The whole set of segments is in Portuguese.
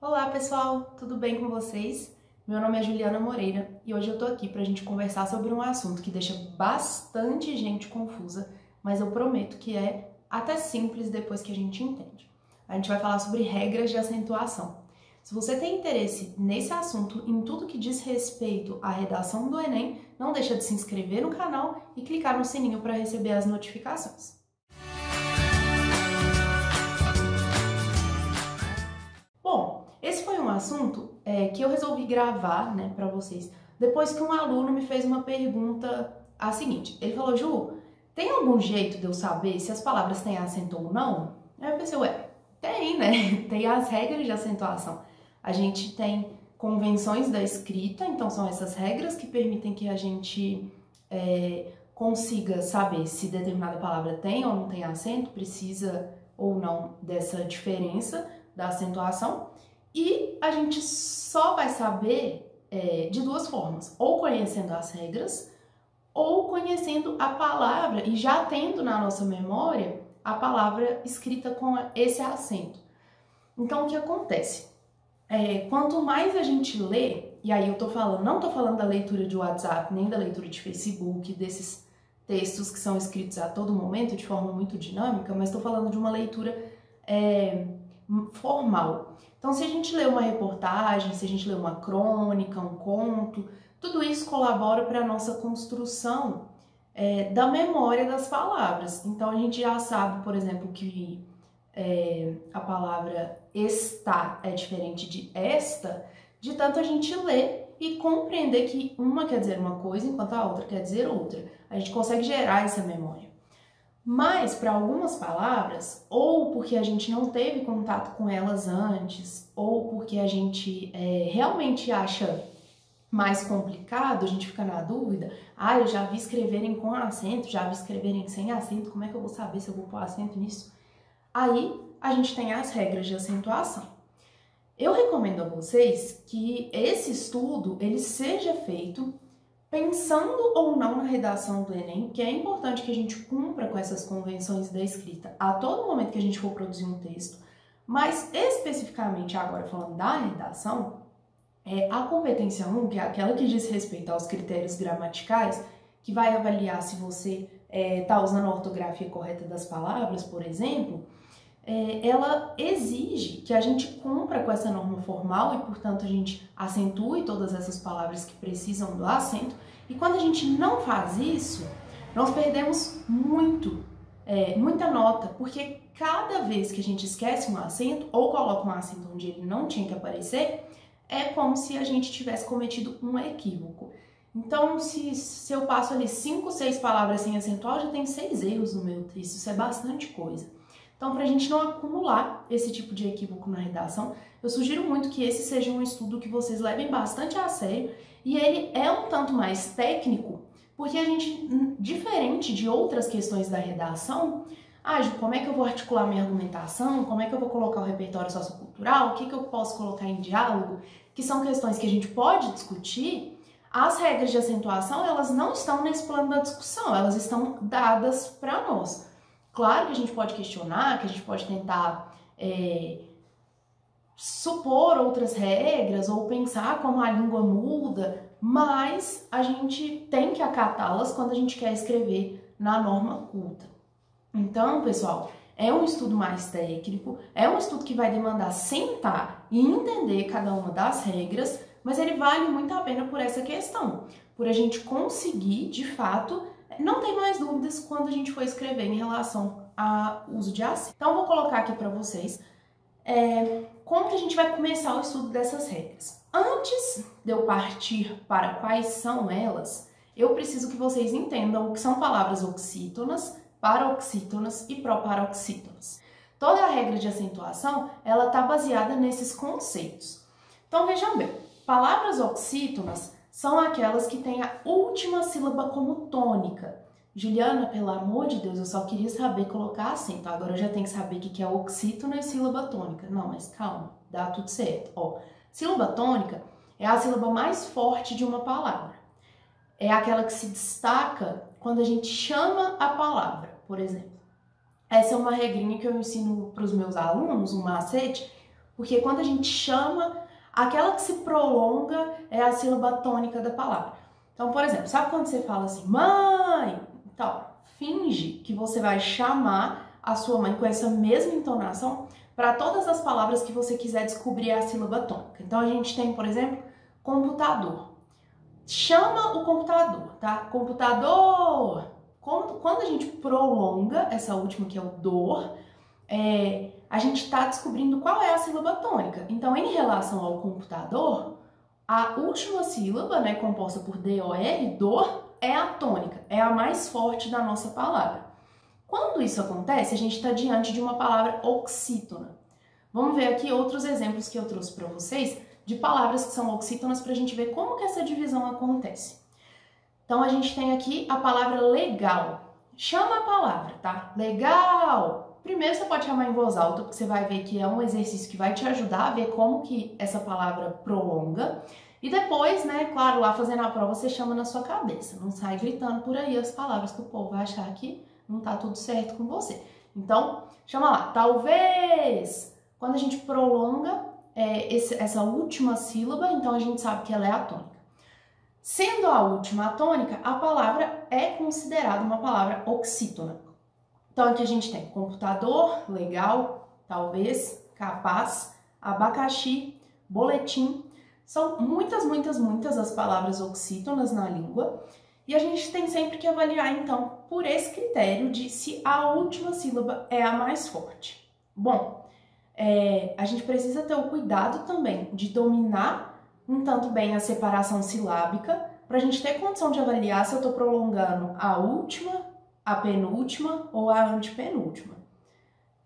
Olá pessoal, tudo bem com vocês? Meu nome é Juliana Moreira e hoje eu tô aqui pra gente conversar sobre um assunto que deixa bastante gente confusa, mas eu prometo que é até simples depois que a gente entende. A gente vai falar sobre regras de acentuação. Se você tem interesse nesse assunto, em tudo que diz respeito à redação do Enem, não deixa de se inscrever no canal e clicar no sininho para receber as notificações. Bom, esse foi um assunto que eu resolvi gravar, para vocês, depois que um aluno me fez uma pergunta a seguinte. Ele falou, Ju, tem algum jeito de eu saber se as palavras têm acento ou não? Aí eu pensei, ué, tem, né? Tem as regras de acentuação. A gente tem convenções da escrita, então são essas regras que permitem que a gente consiga saber se determinada palavra tem ou não tem acento, precisa ou não dessa diferença da acentuação, e a gente só vai saber de duas formas, ou conhecendo as regras, ou conhecendo a palavra e já tendo na nossa memória a palavra escrita com esse acento. Então, o que acontece? Quanto mais a gente lê, e aí eu tô falando, não tô falando da leitura de WhatsApp, nem da leitura de Facebook, desses textos que são escritos a todo momento, de forma muito dinâmica, mas tô falando de uma leitura formal. Então, se a gente lê uma reportagem, se a gente lê uma crônica, um conto, tudo isso colabora para a nossa construção da memória das palavras. Então, a gente já sabe, por exemplo, que a palavra está é diferente de esta, de tanto a gente ler e compreender que uma quer dizer uma coisa enquanto a outra quer dizer outra. A gente consegue gerar essa memória. Mas, para algumas palavras, ou porque a gente não teve contato com elas antes, ou porque a gente realmente acha mais complicado, a gente fica na dúvida, eu já vi escreverem com acento, já vi escreverem sem acento, como é que eu vou saber se eu vou pôr acento nisso? Aí, a gente tem as regras de acentuação. Eu recomendo a vocês que esse estudo ele seja feito pensando ou não na redação do Enem, que é importante que a gente cumpra com essas convenções da escrita a todo momento que a gente for produzir um texto, mas especificamente agora falando da redação, a competência 1, que é aquela que diz respeito aos critérios gramaticais, que vai avaliar se você está usando a ortografia correta das palavras, por exemplo, ela exige que a gente cumpra com essa norma formal e, portanto, a gente acentue todas essas palavras que precisam do acento. E quando a gente não faz isso, nós perdemos muita nota, porque cada vez que a gente esquece um acento ou coloca um acento onde ele não tinha que aparecer, é como se a gente tivesse cometido um equívoco. Então, se eu passo ali 5, 6 palavras sem acentuar, eu já tenho 6 erros no meu texto, isso é bastante coisa. Então, para a gente não acumular esse tipo de equívoco na redação, eu sugiro muito que esse seja um estudo que vocês levem bastante a sério e ele é um tanto mais técnico, porque a gente, diferente de outras questões da redação, Ju, como é que eu vou articular minha argumentação, como é que eu vou colocar o repertório sociocultural, o que eu posso colocar em diálogo, que são questões que a gente pode discutir. As regras de acentuação, elas não estão nesse plano da discussão, elas estão dadas para nós. Claro que a gente pode questionar, que a gente pode tentar supor outras regras ou pensar como a língua muda, mas a gente tem que acatá-las quando a gente quer escrever na norma culta. Então, pessoal, é um estudo mais técnico, é um estudo que vai demandar sentar e entender cada uma das regras, mas ele vale muito a pena por essa questão, por a gente conseguir, de fato, não tem mais dúvidas quando a gente for escrever em relação ao uso de acento. Então, eu vou colocar aqui para vocês como que a gente vai começar o estudo dessas regras. Antes de eu partir para quais são elas, eu preciso que vocês entendam o que são palavras oxítonas, paroxítonas e proparoxítonas. Toda a regra de acentuação, ela está baseada nesses conceitos. Então, vejam bem, palavras oxítonas são aquelas que têm a última sílaba como tônica. Juliana, pelo amor de Deus, eu só queria saber colocar acento. Agora eu já tenho que saber o que é oxítona e sílaba tônica. Não, mas calma, dá tudo certo. Sílaba tônica é a sílaba mais forte de uma palavra. É aquela que se destaca quando a gente chama a palavra, por exemplo. Essa é uma regrinha que eu ensino para os meus alunos, um macete, Porque quando a gente chama, aquela que se prolonga é a sílaba tônica da palavra. Então, por exemplo, sabe quando você fala assim, mãe? Então, finge que você vai chamar a sua mãe com essa mesma entonação para todas as palavras que você quiser descobrir a sílaba tônica. Então, a gente tem, por exemplo, computador. Chama o computador, tá? Computador! Quando a gente prolonga essa última, que é o dor, a gente está descobrindo qual é a sílaba tônica. Então, em relação ao computador, a última sílaba, né, composta por D-O-R, dor, é a tônica, é a mais forte da nossa palavra. Quando isso acontece, a gente está diante de uma palavra oxítona. Vamos ver aqui outros exemplos que eu trouxe para vocês de palavras que são oxítonas para a gente ver como que essa divisão acontece. Então, a gente tem aqui a palavra legal. Chama a palavra, tá? Legal! Primeiro, você pode chamar em voz alta, porque você vai ver que é um exercício que vai te ajudar a ver como que essa palavra prolonga. E depois, né, claro, lá fazendo a prova, você chama na sua cabeça. Não sai gritando por aí as palavras, que o povo vai achar que não tá tudo certo com você. Então, chama lá. Talvez! Quando a gente prolonga essa última sílaba, então a gente sabe que ela é a tônica. Sendo a última a tônica, a palavra é considerada uma palavra oxítona. Então aqui a gente tem computador, legal, talvez, capaz, abacaxi, boletim. São muitas as palavras oxítonas na língua. E a gente tem sempre que avaliar, então, por esse critério de se a última sílaba é a mais forte. Bom, a gente precisa ter o cuidado também de dominar um tanto bem a separação silábica, para a gente ter condição de avaliar se eu estou prolongando a última, a penúltima ou a antepenúltima.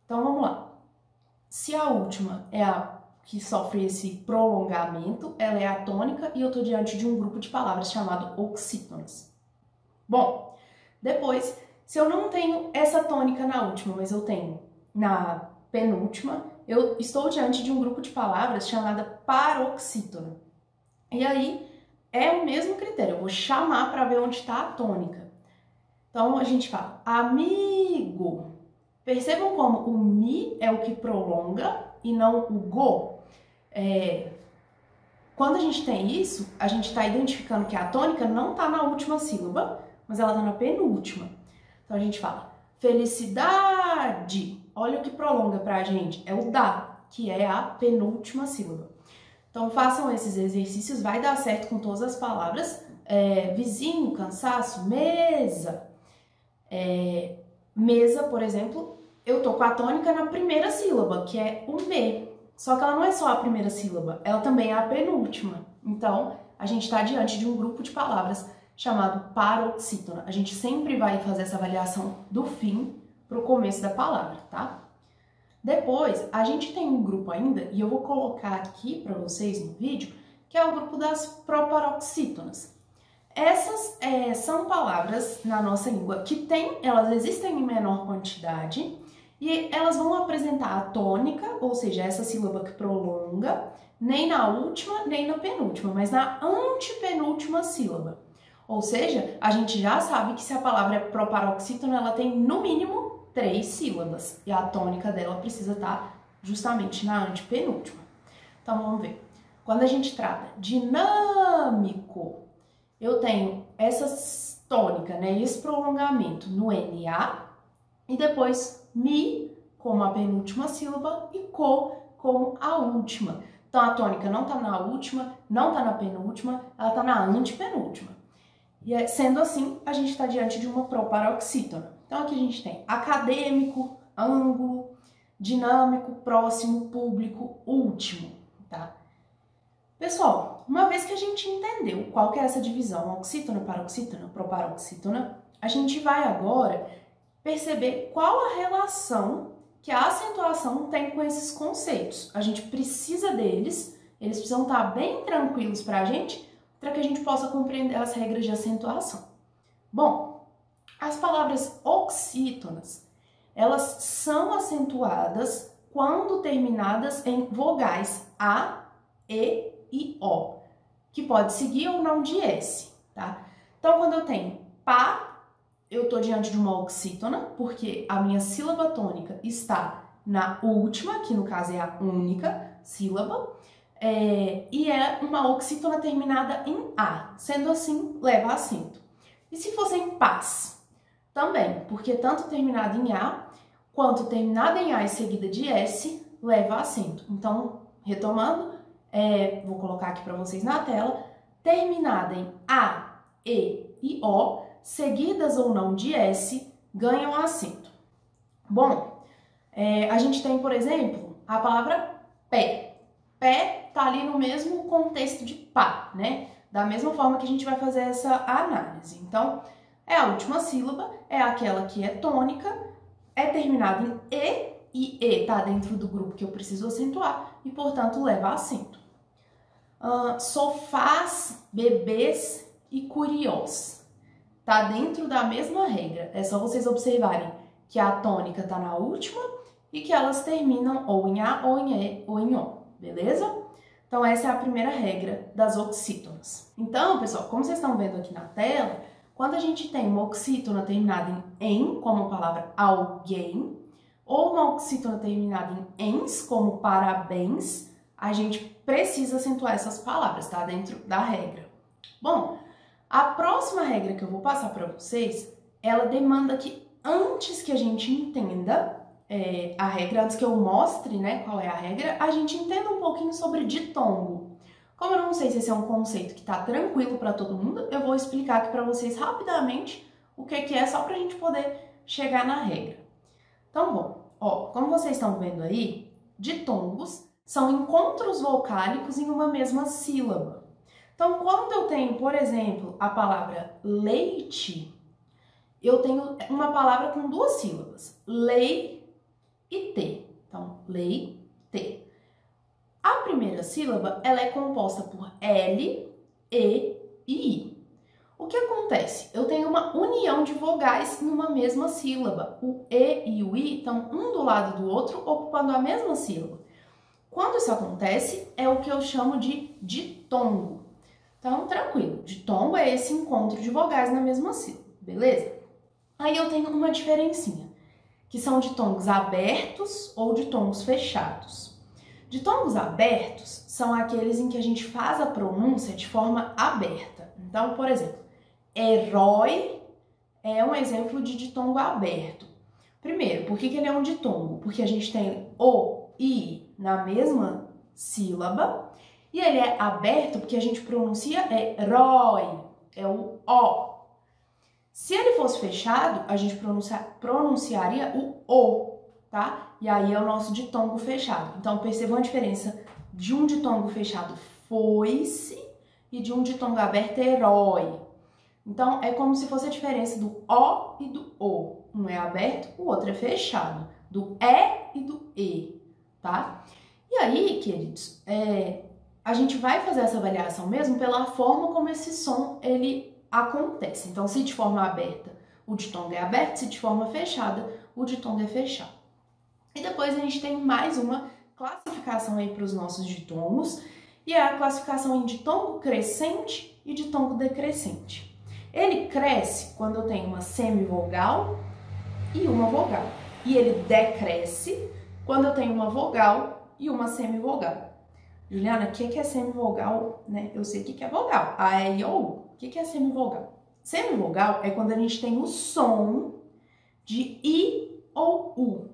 Então vamos lá. Se a última é a que sofre esse prolongamento, ela é a tônica e eu estou diante de um grupo de palavras chamado oxítonas. Bom, depois, se eu não tenho essa tônica na última, mas eu tenho na penúltima, eu estou diante de um grupo de palavras chamada paroxítona. E aí, é o mesmo critério, eu vou chamar para ver onde está a tônica. Então, a gente fala, amigo. Percebam como o mi é o que prolonga e não o go. Quando a gente tem isso, a gente está identificando que a tônica não está na última sílaba, mas ela está na penúltima. Então, a gente fala, felicidade. Olha o que prolonga para a gente, é o da, que é a penúltima sílaba. Então, façam esses exercícios, vai dar certo com todas as palavras. Vizinho, cansaço, mesa. Mesa, por exemplo, eu tô com a tônica na primeira sílaba, que é o me. Só que ela não é só a primeira sílaba, ela também é a penúltima. Então, a gente está diante de um grupo de palavras chamado paroxítona. A gente sempre vai fazer essa avaliação do fim para o começo da palavra, tá? Depois, a gente tem um grupo ainda, e eu vou colocar aqui para vocês no vídeo, que é o grupo das proparoxítonas. Essas são palavras na nossa língua que elas existem em menor quantidade e elas vão apresentar a tônica, ou seja, essa sílaba que prolonga, nem na última nem na penúltima, mas na antepenúltima sílaba. Ou seja, a gente já sabe que se a palavra é proparoxítona, ela tem no mínimo 3 sílabas e a tônica dela precisa estar justamente na antepenúltima. Então vamos ver. Quando a gente trata dinâmico, eu tenho essa tônica, né, esse prolongamento no NA e depois mi como a penúltima sílaba e co como a última. Então a tônica não está na última, não está na penúltima, ela está na antepenúltima. E sendo assim, a gente está diante de uma proparoxítona. Então aqui a gente tem acadêmico, ângulo, dinâmico, próximo, público, último, tá? Pessoal, uma vez que a gente entendeu qual que é essa divisão, oxítona, paroxítona, proparoxítona, a gente vai agora perceber qual a relação que a acentuação tem com esses conceitos. A gente precisa deles, eles precisam estar bem tranquilos para que a gente possa compreender as regras de acentuação. Bom, as palavras oxítonas, elas são acentuadas quando terminadas em vogais A, E e O, que pode seguir ou não de S, tá? Então, quando eu tenho pá, eu estou diante de uma oxítona, porque a minha sílaba tônica está na última, que no caso é a única. sílaba, e é uma oxítona terminada em A. Sendo assim, leva acento. E se fosse em paz? Também, porque tanto terminada em A, quanto terminada em A e seguida de S, leva acento. Então, retomando, vou colocar aqui para vocês na tela, terminada em A, E O, seguidas ou não de S, ganham acento. Bom, a gente tem, por exemplo, a palavra pé. Pé tá ali no mesmo contexto de pá, né? Da mesma forma que a gente vai fazer essa análise. Então, é a última sílaba, é aquela que é tônica, é terminada em e E tá dentro do grupo que eu preciso acentuar e, portanto, leva acento. Sofás, bebês e curiós. Tá dentro da mesma regra. É só vocês observarem que a tônica tá na última e que elas terminam ou em A, ou em E, ou em O. Beleza? Então, essa é a primeira regra das oxítonas. Então, pessoal, como vocês estão vendo aqui na tela, quando a gente tem uma oxítona terminada em, como a palavra alguém, ou uma oxítona terminada em ens, como parabéns, a gente precisa acentuar essas palavras, tá? Dentro da regra. Bom, a próxima regra que eu vou passar para vocês, ela demanda que antes que a gente entenda a regra, antes que eu mostre, né, qual é a regra, a gente entenda um pouquinho sobre ditongo. Como eu não sei se esse é um conceito que tá tranquilo para todo mundo, eu vou explicar aqui para vocês rapidamente o que é, só para a gente poder chegar na regra. Então, bom, como vocês estão vendo aí, ditongos são encontros vocálicos em uma mesma sílaba. Então, quando eu tenho, por exemplo, a palavra leite, eu tenho uma palavra com duas sílabas, lei e te. Então, lei, te. A primeira sílaba, ela é composta por L, E e I. O que acontece? Eu tenho uma união de vogais em uma mesma sílaba. O E e o I estão um do lado do outro, ocupando a mesma sílaba. Quando isso acontece, é o que eu chamo de ditongo. Então, tranquilo. Ditongo é esse encontro de vogais na mesma sílaba, beleza? Aí eu tenho uma diferencinha, que são ditongos abertos ou ditongos fechados. Ditongos abertos são aqueles em que a gente faz a pronúncia de forma aberta. Então, por exemplo, herói é um exemplo de ditongo aberto. Primeiro, por que ele é um ditongo? Porque a gente tem o e na mesma sílaba e ele é aberto porque a gente pronuncia herói, é o O. Se ele fosse fechado, a gente pronunciaria o, tá? E aí é o nosso ditongo fechado. Então, percebam a diferença de um ditongo fechado, foi-se, e de um ditongo aberto, herói. Então, é como se fosse a diferença do O e do O. Um é aberto, o outro é fechado. Do E e do E, tá? E aí, queridos, a gente vai fazer essa avaliação mesmo pela forma como esse som, ele acontece. Então, se de forma aberta, o ditongo é aberto, se de forma fechada, o ditongo é fechado. E depois a gente tem mais uma classificação aí para os nossos ditongos, e é a classificação em ditongo crescente e ditongo decrescente. Ele cresce quando eu tenho uma semivogal e uma vogal. E ele decresce quando eu tenho uma vogal e uma semivogal. Juliana, o que é semivogal? Né? Eu sei o que é vogal. A, E, I, O, U. O que é semivogal? Semivogal é quando a gente tem o som de I ou U.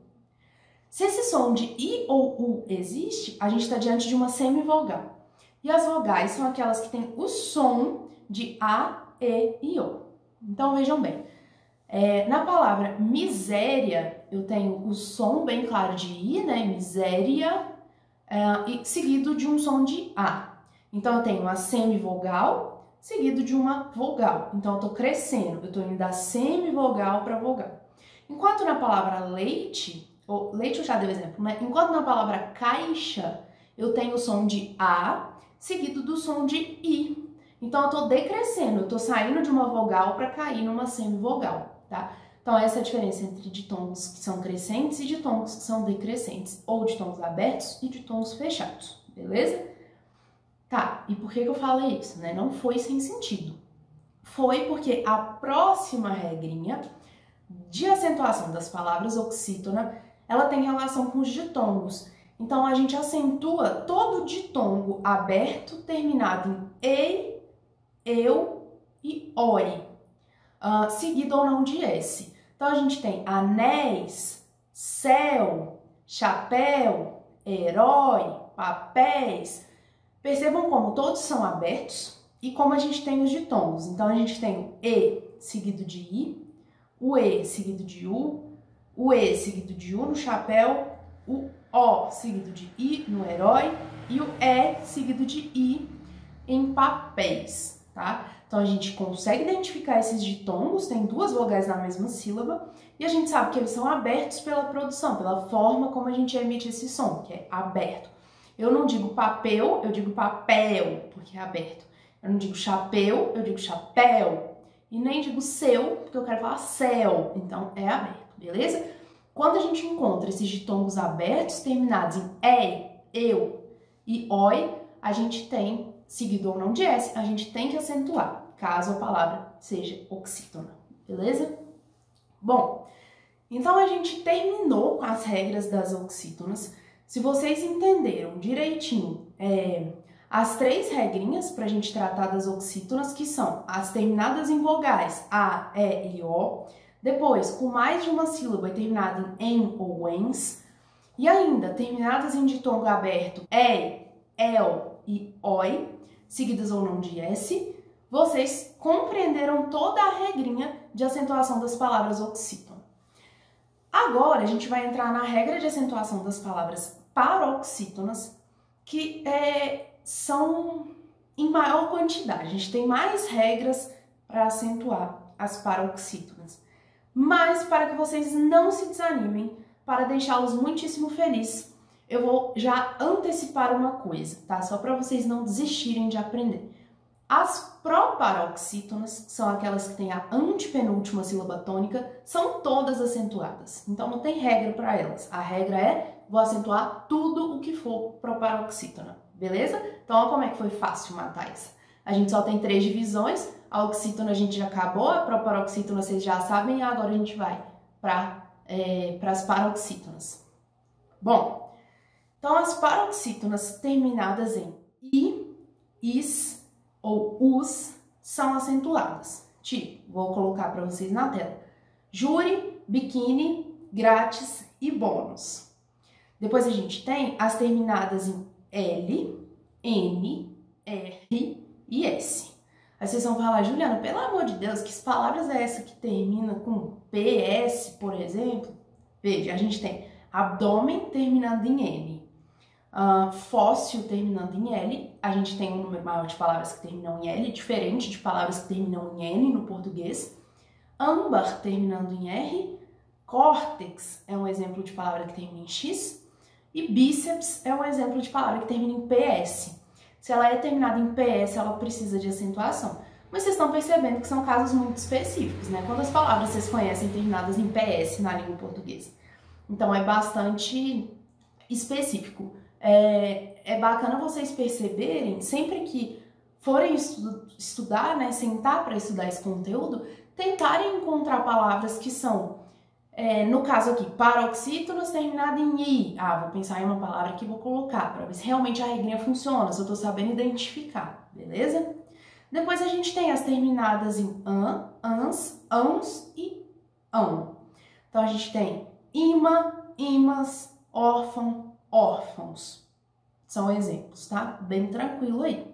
Se esse som de I ou U existe, a gente está diante de uma semivogal. E as vogais são aquelas que têm o som de A, E e O. Então, vejam bem. Na palavra miséria, eu tenho o som bem claro de I, né? Miséria, e seguido de um som de A. Então, eu tenho uma semivogal seguido de uma vogal. Então, eu estou crescendo, eu estou indo da semivogal para vogal. Enquanto na palavra leite eu já dei o exemplo, né? Enquanto na palavra caixa, eu tenho o som de A seguido do som de I. Então, eu estou decrescendo, eu estou saindo de uma vogal para cair numa semivogal, tá? Então, essa é a diferença entre ditongos que são crescentes e ditongos que são decrescentes, ou ditongos abertos e ditongos fechados, beleza? Tá, e por que eu falei isso, né? Não foi sem sentido. Foi porque a próxima regrinha de acentuação das palavras oxítona, ela tem relação com os ditongos. Então, a gente acentua todo o ditongo aberto terminado em ei, eu e oi, seguido ou não de S. Então, a gente tem anéis, céu, chapéu, herói, papéis. Percebam como todos são abertos e como a gente tem os ditongos. Então, a gente tem o E seguido de I, o E seguido de U, o E seguido de U no chapéu, o O seguido de I no herói e o E seguido de I em papéis, tá? Então, a gente consegue identificar esses ditongos, tem duas vogais na mesma sílaba, e a gente sabe que eles são abertos pela produção, pela forma como a gente emite esse som, que é aberto. Eu não digo papel, eu digo papel, porque é aberto. Eu não digo chapéu, eu digo chapéu. E nem digo seu, porque eu quero falar céu, então é aberto, beleza? Quando a gente encontra esses ditongos abertos, terminados em eu e oi, a gente tem, seguido ou não de S, a gente tem que acentuar, caso a palavra seja oxítona, beleza? Bom, então a gente terminou com as regras das oxítonas. Se vocês entenderam direitinho as 3 regrinhas para a gente tratar das oxítonas, que são as terminadas em vogais A, E e O, depois com mais de uma sílaba terminada em ou ens, e ainda terminadas em ditongo aberto el e oi, seguidas ou não de S, vocês compreenderam toda a regrinha de acentuação das palavras oxítona. Agora a gente vai entrar na regra de acentuação das palavras paroxítonas, que são em maior quantidade. A gente tem mais regras para acentuar as paroxítonas. Mas para que vocês não se desanimem, para deixá-los muitíssimo felizes, eu vou já antecipar uma coisa, tá? Só para vocês não desistirem de aprender. As proparoxítonas, que são aquelas que têm a antepenúltima sílaba tônica, são todas acentuadas. Então não tem regra para elas. A regra é, vou acentuar tudo o que for proparoxítona, beleza? Então olha como é que foi fácil matar essa. A gente só tem 3 divisões, a oxítona a gente já acabou, a proparoxítona vocês já sabem, e agora a gente vai para as paroxítonas. Bom, então as paroxítonas terminadas em I, is ou us são acentuadas. Tipo, vou colocar para vocês na tela: júri, biquíni, grátis e bônus. Depois a gente tem as terminadas em L, N, R e S. Aí vocês vão falar: Juliana, pelo amor de Deus, que palavras é essa que termina com PS, por exemplo? Veja, a gente tem abdômen terminando em N, fóssil terminando em L, a gente tem um número maior de palavras que terminam em L, diferente de palavras que terminam em N no português. Âmbar terminando em R, córtex é um exemplo de palavra que termina em X, e bíceps é um exemplo de palavra que termina em PS. Se ela é terminada em PS, ela precisa de acentuação. Mas vocês estão percebendo que são casos muito específicos, né? Quantas palavras vocês conhecem terminadas em PS na língua portuguesa? Então é bastante específico. É bacana vocês perceberem, sempre que forem estudar, né, sentar para estudar esse conteúdo, tentarem encontrar palavras que são, no caso aqui, paroxítonas terminada em I. Vou pensar em uma palavra que vou colocar para ver se realmente a regrinha funciona, se eu estou sabendo identificar, beleza? Depois a gente tem as terminadas em an, ans, ãos e ão. Então a gente tem ima, imas, órfão, órfãos. São exemplos, tá? Bem tranquilo aí.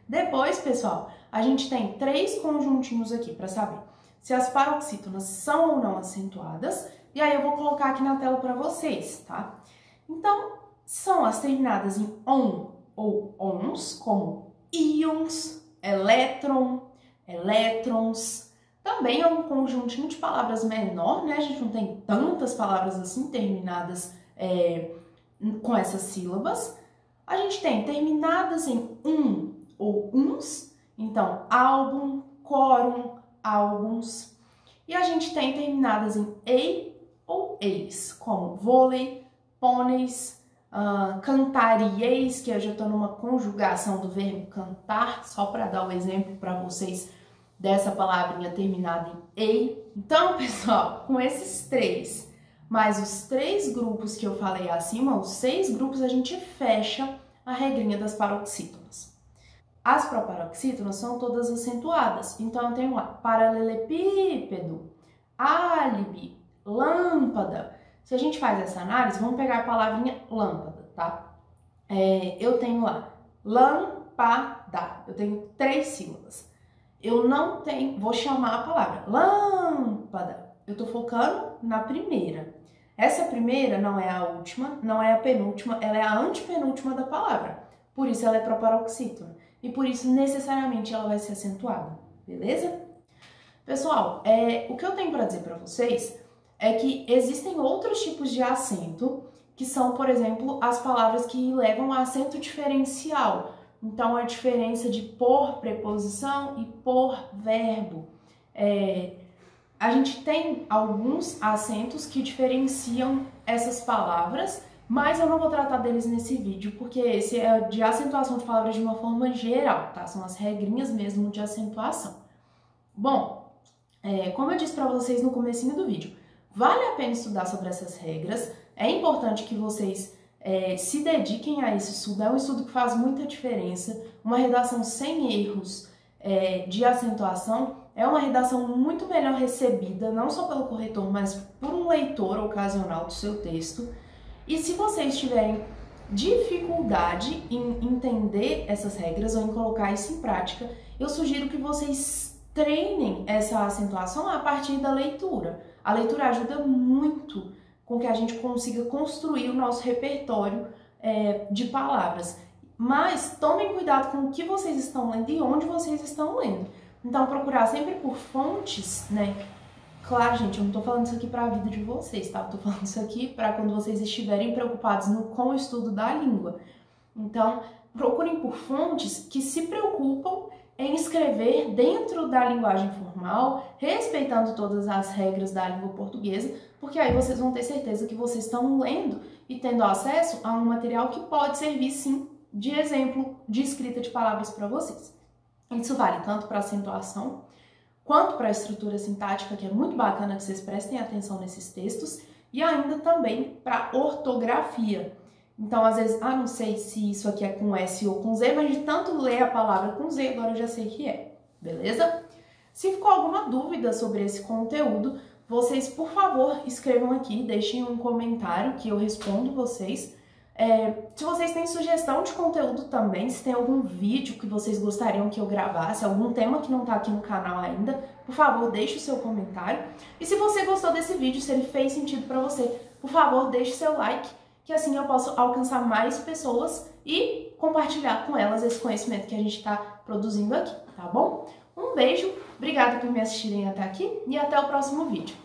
Depois, pessoal, a gente tem 3 conjuntinhos aqui para saber se as paroxítonas são ou não acentuadas. E aí eu vou colocar aqui na tela para vocês, tá? Então, são as terminadas em on ou ons, como íons, elétron, elétrons. Também é um conjuntinho de palavras menor, né? A gente não tem tantas palavras assim terminadas com essas sílabas. A gente tem terminadas em ou uns, então álbum, quórum, álbuns. E a gente tem terminadas em ei ou eis, como vôlei, pôneis, cantarieis, que eu já estou numa conjugação do verbo cantar, só para dar o exemplo para vocês dessa palavrinha terminada em ei. Então, pessoal, com esses 3 mais os 3 grupos que eu falei acima, os 6 grupos, a gente fecha a regrinha das paroxítonas. As proparoxítonas são todas acentuadas, então eu tenho lá paralelepípedo, álibi, lâmpada. Se a gente faz essa análise, vamos pegar a palavrinha lâmpada, tá? Eu tenho lá lâmpada, eu tenho 3 sílabas. Eu não tenho, vou chamar a palavra lâmpada, eu tô focando na primeira. Essa primeira não é a última, não é a penúltima, ela é a antepenúltima da palavra. Por isso ela é proparoxítona. E por isso, necessariamente, ela vai ser acentuada. Beleza? Pessoal, o que eu tenho para dizer para vocês é que existem outros tipos de acento, que são, por exemplo, as palavras que levam a acento diferencial. Então, a diferença de por preposição e por verbo. A gente tem alguns acentos que diferenciam essas palavras, mas eu não vou tratar deles nesse vídeo, porque esse é de acentuação de palavras de uma forma geral, tá? São as regrinhas mesmo de acentuação. Bom, como eu disse para vocês no comecinho do vídeo, vale a pena estudar sobre essas regras, é importante que vocês se dediquem a esse estudo, é um estudo que faz muita diferença, uma redação sem erros de acentuação é uma redação muito melhor recebida, não só pelo corretor, mas por um leitor ocasional do seu texto. E se vocês tiverem dificuldade em entender essas regras ou em colocar isso em prática, eu sugiro que vocês treinem essa acentuação a partir da leitura. A leitura ajuda muito com que a gente consiga construir o nosso repertório de palavras. Mas tomem cuidado com o que vocês estão lendo e onde vocês estão lendo. Então, procurar sempre por fontes, né? Claro, gente, eu não tô falando isso aqui para a vida de vocês, tá? Eu tô falando isso aqui para quando vocês estiverem preocupados com o estudo da língua. Então, procurem por fontes que se preocupam em escrever dentro da linguagem formal, respeitando todas as regras da língua portuguesa, porque aí vocês vão ter certeza que vocês estão lendo e tendo acesso a um material que pode servir, sim, de exemplo de escrita de palavras para vocês. Isso vale tanto para acentuação, quanto para a estrutura sintática, que é muito bacana que vocês prestem atenção nesses textos, e ainda também para ortografia. Então, às vezes, não sei se isso aqui é com S ou com Z, mas de tanto ler a palavra com Z, agora eu já sei que é, beleza? Se ficou alguma dúvida sobre esse conteúdo, vocês, por favor, escrevam aqui, deixem um comentário que eu respondo vocês. Se vocês têm sugestão de conteúdo também, se tem algum vídeo que vocês gostariam que eu gravasse, algum tema que não tá aqui no canal ainda, por favor, deixe o seu comentário. E se você gostou desse vídeo, se ele fez sentido para você, por favor, deixe seu like, que assim eu posso alcançar mais pessoas e compartilhar com elas esse conhecimento que a gente está produzindo aqui, tá bom? Um beijo, obrigada por me assistirem até aqui e até o próximo vídeo.